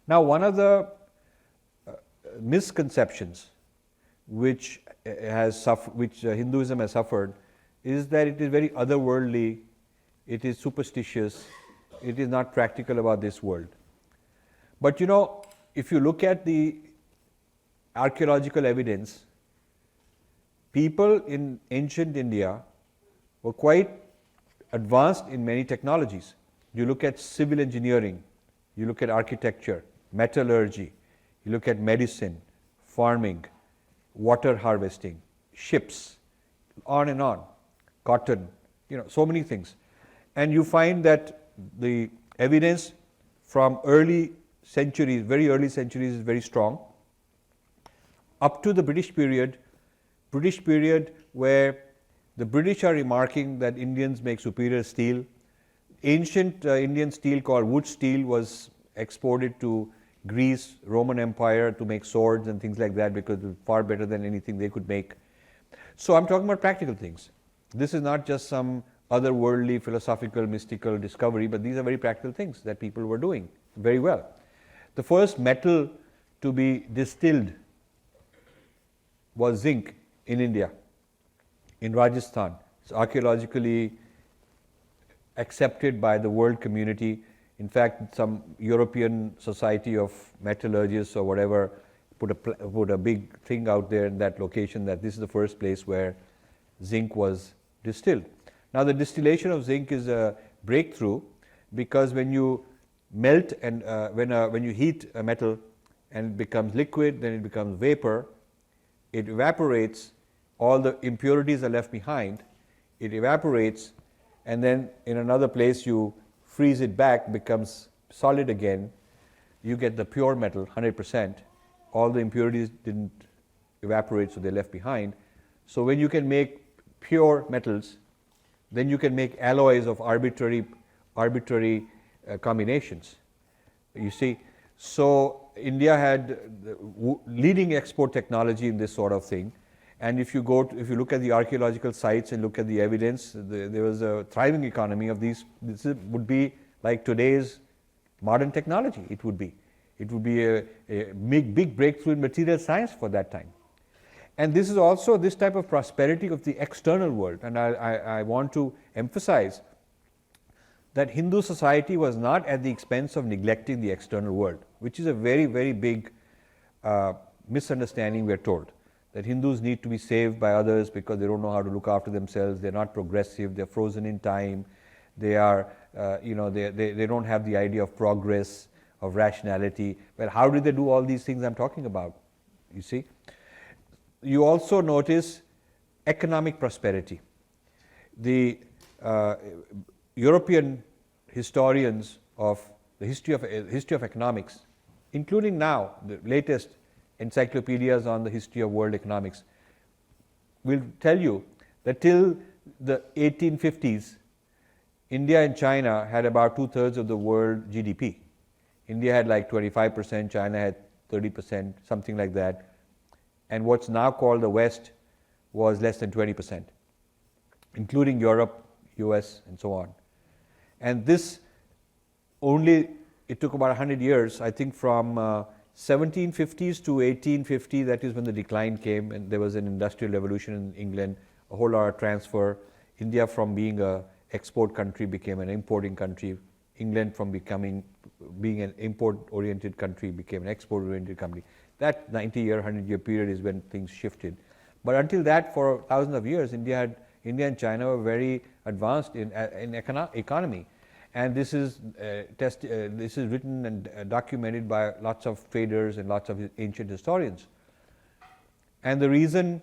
Now, one of the misconceptions which Hinduism has suffered is that it is very otherworldly, it is superstitious, it is not practical about this world. But if you look at the archaeological evidence, people in ancient India were quite advanced in many technologies. You look at civil engineering, you look at architecture, metallurgy, you look at medicine, farming, water harvesting, ships, on and on, cotton, so many things. And you find that the evidence from early centuries, very early centuries, is very strong. Up to the British period where the British are remarking that Indians make superior steel. Ancient Indian steel called wood steel was exported to Greece, Roman Empire, to make swords and things like that, because it was far better than anything they could make. So I'm talking about practical things. This is not just some otherworldly, philosophical, mystical discovery, but these are very practical things that people were doing very well. The first metal to be distilled was zinc in India, in Rajasthan. It's archaeologically accepted by the world community. In fact, some European Society of Metallurgists or whatever put a big thing out there in that location that this is the first place where zinc was distilled. Now, the distillation of zinc is a breakthrough, because when you melt and when you heat a metal and it becomes liquid, then it becomes vapor, it evaporates, all the impurities are left behind, it evaporates, and then in another place you freeze it back, becomes solid again, you get the pure metal, 100%. All the impurities didn't evaporate, so they're left behind. So when you can make pure metals, then you can make alloys of arbitrary combinations. You see, so India had leading export technology in this sort of thing. And if you look at the archaeological sites and look at the evidence, there was a thriving economy of these. This would be like today's modern technology. It would be a big breakthrough in material science for that time. And this is also this type of prosperity of the external world. And I want to emphasize that Hindu society was not at the expense of neglecting the external world, which is a very, very big misunderstanding, we're told. That Hindus need to be saved by others because they don't know how to look after themselves, they're not progressive, they're frozen in time, they are, they don't have the idea of progress, of rationality. Well, how did they do all these things I'm talking about? You see? You also notice economic prosperity. The European historians of the history of economics, including now the latest encyclopedias on the history of world economics, will tell you that till the 1850s, India and China had about 2/3 of the world GDP. India had like 25%, China had 30%, something like that. And what's now called the West was less than 20%, including Europe, US, and so on. And this it took about 100 years, I think from 1750s to 1850, that is when the decline came, and there was an industrial revolution in England, a whole lot of transfer. India, from being an export country, became an importing country. England, from being an import-oriented country, became an export-oriented country. That 90-year, 100-year period is when things shifted. But until that, for thousands of years, India and China were very advanced in economy. And this is written and documented by lots of traders and lots of ancient historians. And the reason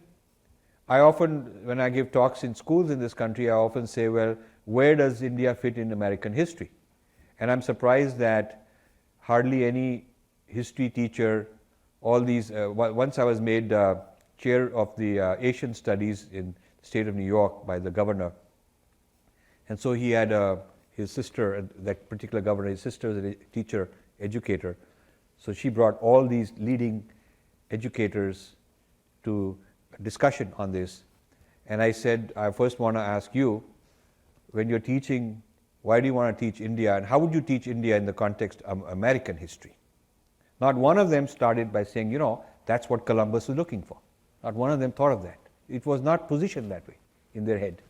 when I give talks in schools in this country, I often say, well, where does India fit in American history? And I'm surprised that hardly any history teacher, once I was made chair of the Asian Studies in the state of New York by the governor. And so he had his sister, that particular governor, his sister was a teacher, educator. So she brought all these leading educators to a discussion on this. And I said, I first want to ask you, when you're teaching, why do you want to teach India, and how would you teach India in the context of American history? Not one of them started by saying, you know, that's what Columbus was looking for. Not one of them thought of that. It was not positioned that way in their head.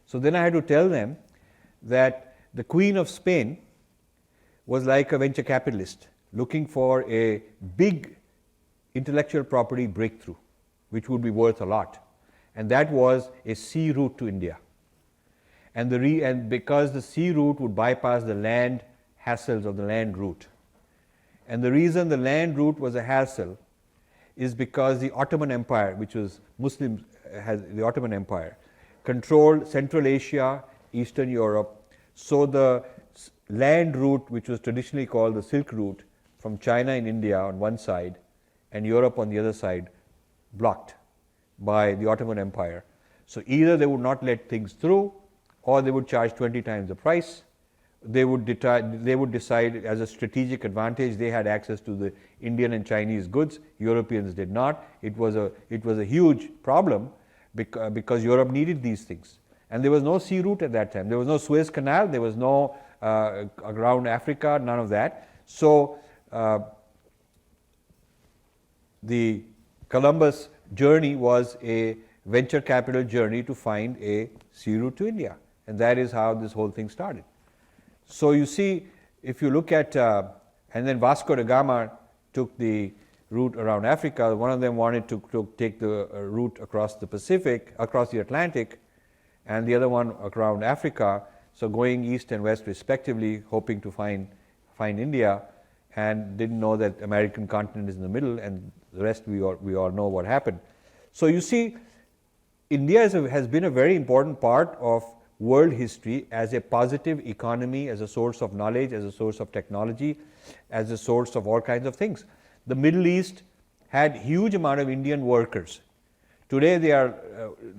So then I had to tell them that the Queen of Spain was like a venture capitalist looking for a big intellectual property breakthrough, which would be worth a lot. And that was a sea route to India. And because the sea route would bypass the land hassles of the land route. And the reason the land route was a hassle is because the Ottoman Empire, which was Muslims, the Ottoman Empire, controlled Central Asia, Eastern Europe. So the land route, which was traditionally called the Silk Route, from China and India on one side and Europe on the other side, blocked by the Ottoman Empire. So either they would not let things through, or they would charge 20 times the price. They would decide as a strategic advantage they had access to the Indian and Chinese goods. Europeans did not. It was a huge problem because Europe needed these things. And there was no sea route at that time. There was no Suez Canal. There was no around Africa. None of that. So the Columbus journey was a venture capital journey to find a sea route to India. And that is how this whole thing started. So you see, if you look at, and then Vasco da Gama took the route around Africa. One of them wanted to take the route across the Pacific, across the Atlantic, and the other one around Africa. So going east and west respectively, hoping to find India, and didn't know that American continent is in the middle, and the rest we all know what happened. So you see, India has been a very important part of world history as a positive economy, as a source of knowledge, as a source of technology, as a source of all kinds of things. The Middle East had huge amount of Indian workers. Today they are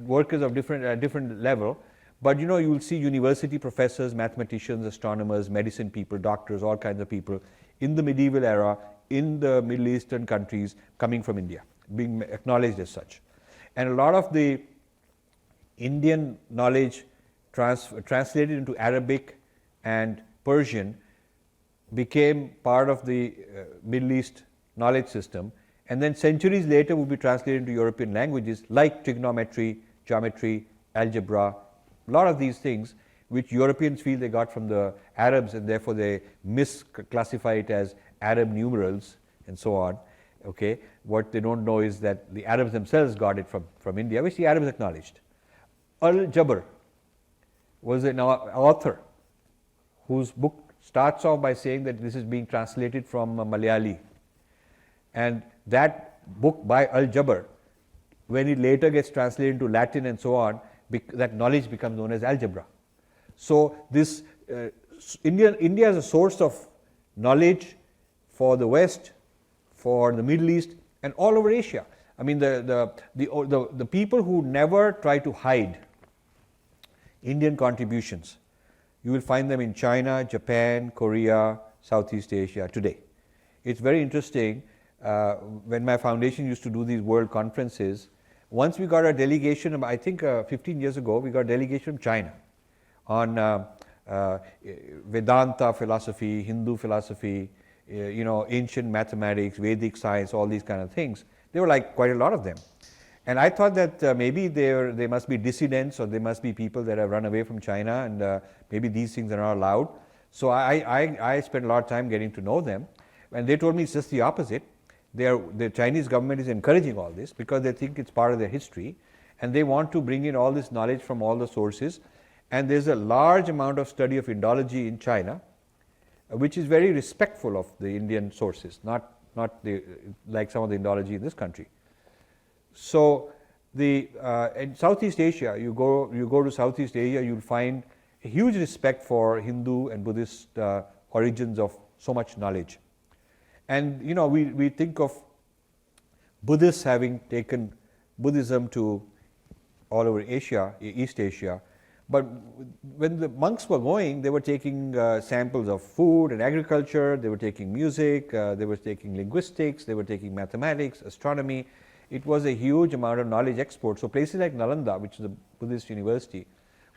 workers of different level, but you know, you will see university professors, mathematicians, astronomers, medicine people, doctors, all kinds of people in the medieval era in the Middle Eastern countries coming from India, being acknowledged as such. And a lot of the Indian knowledge translated into Arabic and Persian became part of the Middle East knowledge system, and then centuries later would be translated into European languages like trigonometry, geometry, algebra, a lot of these things which Europeans feel they got from the Arabs, and therefore they misclassify it as Arab numerals and so on. Okay, what they don't know is that the Arabs themselves got it from India, which the Arabs acknowledged. Al-Jabr was an author whose book starts off by saying that this is being translated from Malayali. And that book by Al-Jabr, when it later gets translated into Latin and so on, that knowledge becomes known as algebra. So this India is a source of knowledge for the West, for the Middle East, and all over Asia. I mean, the people who never try to hide Indian contributions, you will find them in China, Japan, Korea, Southeast Asia today. It's very interesting. When my foundation used to do these world conferences, once we got a delegation, I think 15 years ago, we got a delegation from China on Vedanta philosophy, Hindu philosophy, ancient mathematics, Vedic science, all these kind of things. There were like quite a lot of them. And I thought that maybe they must be dissidents, or they must be people that have run away from China, and maybe these things are not allowed. So I spent a lot of time getting to know them, and they told me it's just the opposite. The Chinese government is encouraging all this because they think it's part of their history, and they want to bring in all this knowledge from all the sources. And there's a large amount of study of Indology in China, which is very respectful of the Indian sources, not like some of the Indology in this country. So in Southeast Asia, you go to Southeast Asia, you'll find a huge respect for Hindu and Buddhist origins of so much knowledge. And we think of Buddhists having taken Buddhism to all over Asia, East Asia. But when the monks were going, they were taking samples of food and agriculture, they were taking music, they were taking linguistics, they were taking mathematics, astronomy. It was a huge amount of knowledge export. So places like Nalanda, which is a Buddhist university,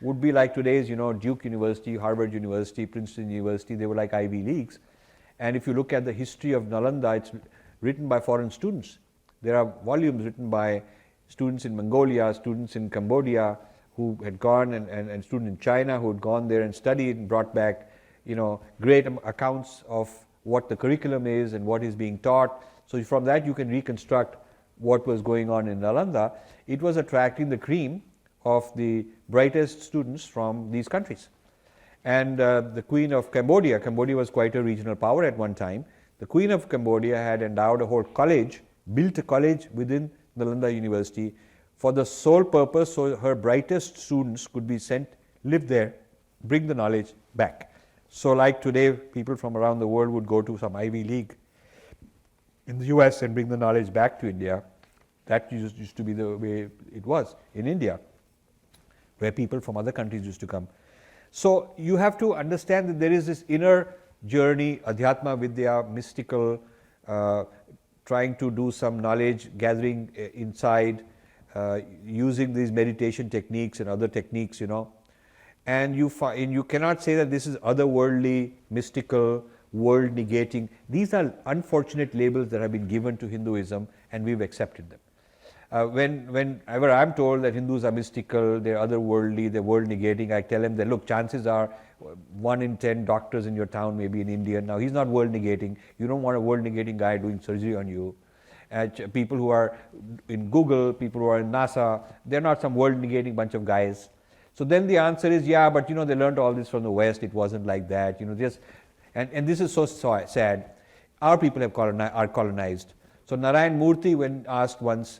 would be like today's, Duke University, Harvard University, Princeton University. They were like Ivy Leagues. And if you look at the history of Nalanda, it's written by foreign students. There are volumes written by students in Mongolia, students in Cambodia who had gone, and students in China who had gone there and studied and brought back, great accounts of what the curriculum is and what is being taught. So from that you can reconstruct what was going on in Nalanda. It was attracting the cream of the brightest students from these countries. And the Queen of Cambodia was quite a regional power at one time. The Queen of Cambodia had endowed a whole college, built a college within Nalanda University for the sole purpose so her brightest students could be sent, live there, bring the knowledge back. So like today, people from around the world would go to some Ivy League in the US and bring the knowledge back to India. That used to be the way it was in India, where people from other countries used to come. So you have to understand that there is this inner journey, Adhyatma Vidya, mystical, trying to do some knowledge gathering inside, using these meditation techniques and other techniques, and you cannot say that this is otherworldly, mystical, world negating. These are unfortunate labels that have been given to Hinduism, and we've accepted them. Whenever I'm told that Hindus are mystical, they're otherworldly, they're world negating, I tell them that, look, chances are 1 in 10 doctors in your town may be an Indian. Now, he's not world negating. You don't want a world negating guy doing surgery on you. People who are in Google, people who are in NASA, they're not some world negating bunch of guys. So then the answer is, yeah, but they learned all this from the West. It wasn't like that. And this is so sad. Our people are colonized. So Narayan Murthy, when asked once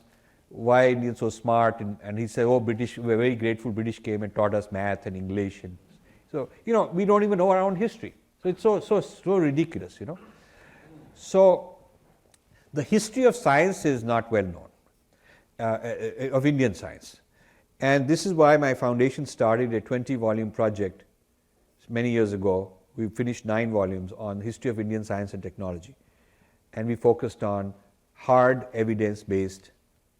why Indians so smart, and he said, oh, British, we're very grateful British came and taught us math and English. And so, we don't even know our own history. So it's so ridiculous, So the history of science is not well known, of Indian science. And this is why my foundation started a 20-volume project many years ago. We finished 9 volumes on the history of Indian science and technology. And we focused on hard evidence-based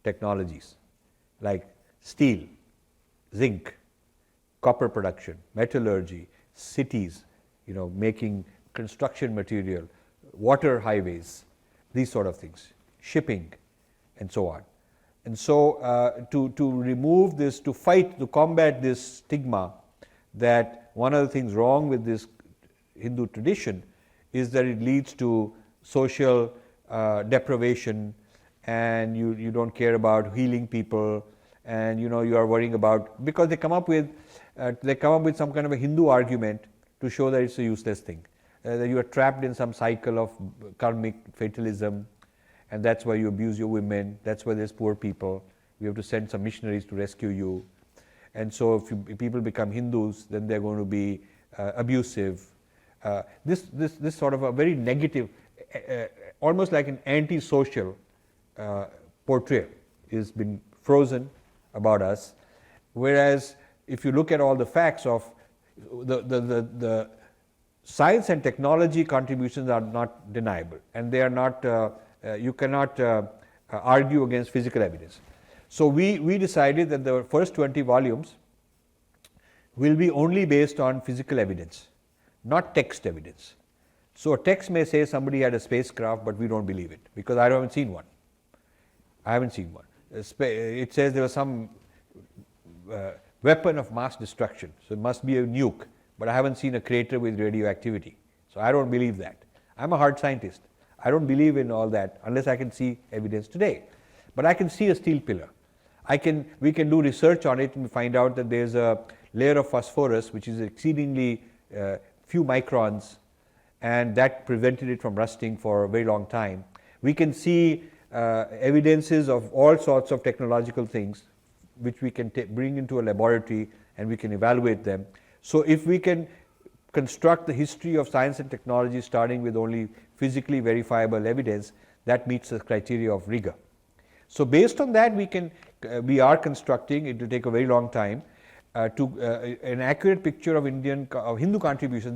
technologies like steel, zinc, copper production, metallurgy, cities, making construction material, water highways, these sort of things, shipping, and so on. And so to remove this, to combat this stigma that one of the things wrong with this Hindu tradition is that it leads to social deprivation, and you don't care about healing people, and you are worrying about, because they come up with some kind of a Hindu argument to show that it's a useless thing, that you are trapped in some cycle of karmic fatalism, and that's why you abuse your women, that's why there's poor people, we have to send some missionaries to rescue you. And so if people become Hindus, then they're going to be abusive. This sort of a very negative, almost like an anti-social portrayal has been frozen about us. Whereas if you look at all the facts of the science and technology contributions are not deniable, and they are not, you cannot argue against physical evidence. So we decided that the first 20 volumes will be only based on physical evidence, not text evidence. So a text may say somebody had a spacecraft, but we don't believe it because I haven't seen one. It says there was some weapon of mass destruction, so it must be a nuke, but I haven't seen a crater with radioactivity. So I don't believe that. I'm a hard scientist. I don't believe in all that unless I can see evidence today. But I can see a steel pillar. We can do research on it and find out that there's a layer of phosphorus which is exceedingly few microns, and that prevented it from rusting for a very long time. We can see evidences of all sorts of technological things which we can bring into a laboratory and we can evaluate them. So if we can construct the history of science and technology starting with only physically verifiable evidence, that meets the criteria of rigor. So based on that, we are constructing, it will take a very long time, an accurate picture of Hindu contributions.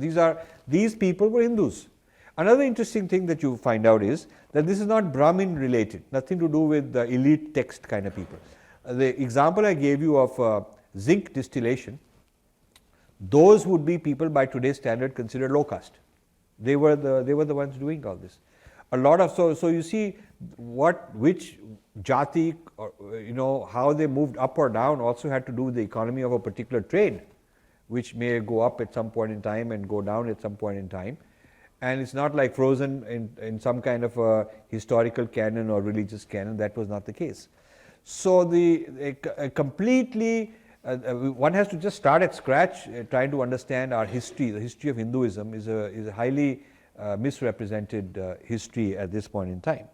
These people were Hindus. Another interesting thing that you find out is that this is not Brahmin related, nothing to do with the elite text kind of people. The example I gave you of zinc distillation, those would be people by today's standard considered low caste. They were the ones doing all this. A lot of so you see which jati, or, how they moved up or down also had to do with the economy of a particular trade, which may go up at some point in time and go down at some point in time. And it's not like frozen in some kind of a historical canon or religious canon. That was not the case. So completely, one has to just start at scratch, trying to understand our history. The history of Hinduism is a highly misrepresented history at this point in time.